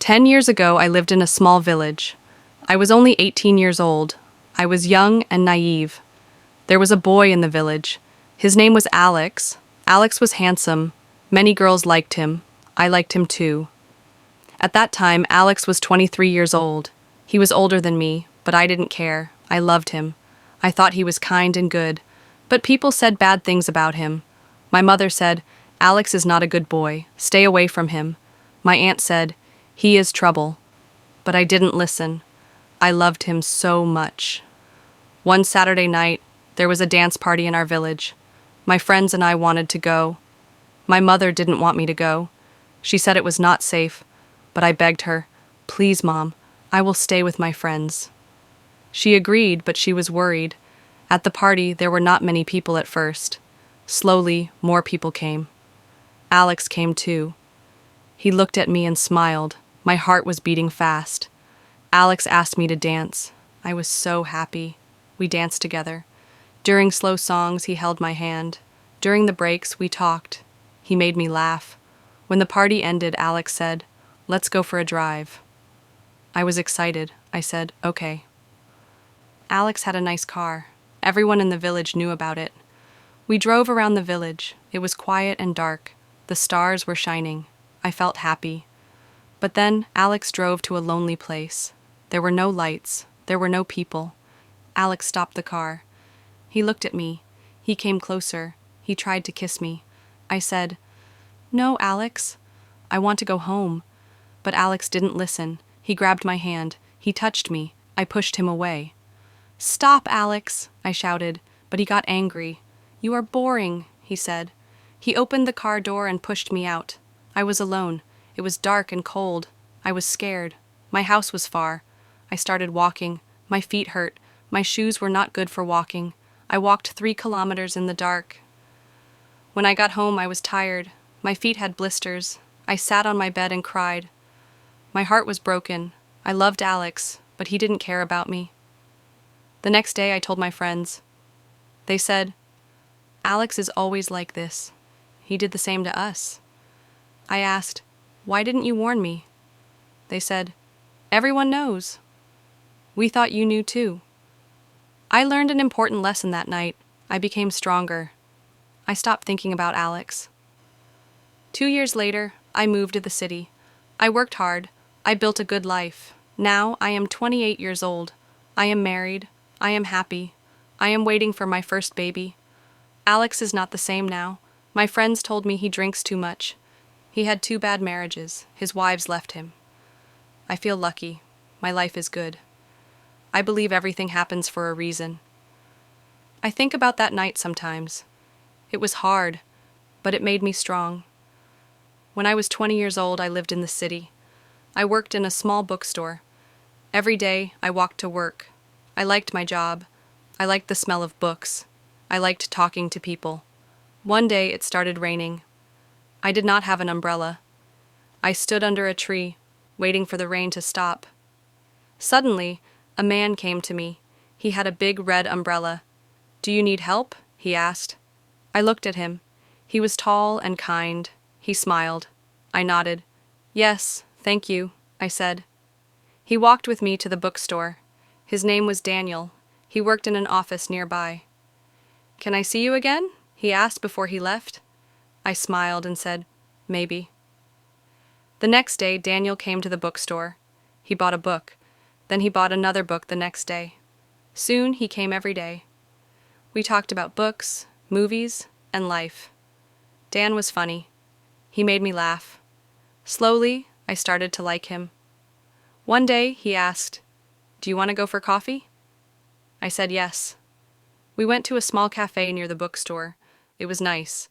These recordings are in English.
10 years ago, I lived in a small village. I was only 18 years old. I was young and naive. There was a boy in the village. His name was Alex. Alex was handsome. Many girls liked him. I liked him too. At that time, Alex was 23 years old. He was older than me, but I didn't care. I loved him. I thought he was kind and good. But people said bad things about him. My mother said, "Alex is not a good boy. Stay away from him." My aunt said, "He is trouble." But I didn't listen. I loved him so much. One Saturday night, there was a dance party in our village. My friends and I wanted to go. My mother didn't want me to go. She said it was not safe, but I begged her, "Please, Mom, I will stay with my friends." She agreed, but she was worried. At the party, there were not many people at first. Slowly, more people came. Alex came too. He looked at me and smiled. My heart was beating fast. Alex asked me to dance. I was so happy. We danced together. During slow songs, he held my hand. During the breaks, we talked. He made me laugh. When the party ended, Alex said, "Let's go for a drive." I was excited. I said, "Okay." Alex had a nice car. Everyone in the village knew about it. We drove around the village. It was quiet and dark. The stars were shining. I felt happy. But then Alex drove to a lonely place. There were no lights. There were no people. Alex stopped the car. He looked at me. He came closer. He tried to kiss me. I said, "No, Alex. I want to go home." But Alex didn't listen. He grabbed my hand. He touched me. I pushed him away. "Stop, Alex," I shouted, but he got angry. "You are boring," he said. He opened the car door and pushed me out. I was alone. It was dark and cold. I was scared. My house was far. I started walking. My feet hurt. My shoes were not good for walking. I walked 3 kilometers in the dark. When I got home, I was tired. My feet had blisters. I sat on my bed and cried. My heart was broken. I loved Alex, but he didn't care about me. The next day, I told my friends. They said, "Alex is always like this. He did the same to us." I asked, "Why didn't you warn me?" They said, "Everyone knows. We thought you knew too." I learned an important lesson that night. I became stronger. I stopped thinking about Alex. 2 years later, I moved to the city. I worked hard. I built a good life. Now I am 28 years old. I am married. I am happy. I am waiting for my first baby. Alex is not the same now. My friends told me he drinks too much. He had 2 bad marriages. His wives left him. I feel lucky. My life is good. I believe everything happens for a reason. I think about that night sometimes. It was hard, but it made me strong. When I was 20 years old, I lived in the city. I worked in a small bookstore. Every day, I walked to work. I liked my job. I liked the smell of books. I liked talking to people. One day, it started raining. I did not have an umbrella. I stood under a tree, waiting for the rain to stop. Suddenly, a man came to me. He had a big red umbrella. "Do you need help?" he asked. I looked at him. He was tall and kind. He smiled. I nodded. "Yes, thank you," I said. He walked with me to the bookstore. His name was Daniel. He worked in an office nearby. "Can I see you again?" he asked before he left. I smiled and said, "Maybe." The next day, Daniel came to the bookstore. He bought a book. Then he bought another book the next day. Soon, he came every day. We talked about books, movies, and life. Dan was funny. He made me laugh. Slowly, I started to like him. One day, he asked, "Do you want to go for coffee?" I said yes. We went to a small cafe near the bookstore. It was nice.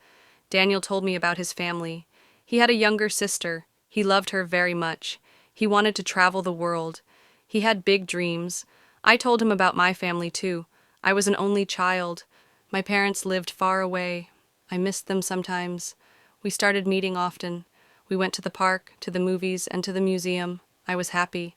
Daniel told me about his family. He had a younger sister. He loved her very much. He wanted to travel the world. He had big dreams. I told him about my family too. I was an only child. My parents lived far away. I missed them sometimes. We started meeting often. We went to the park, to the movies, and to the museum. I was happy.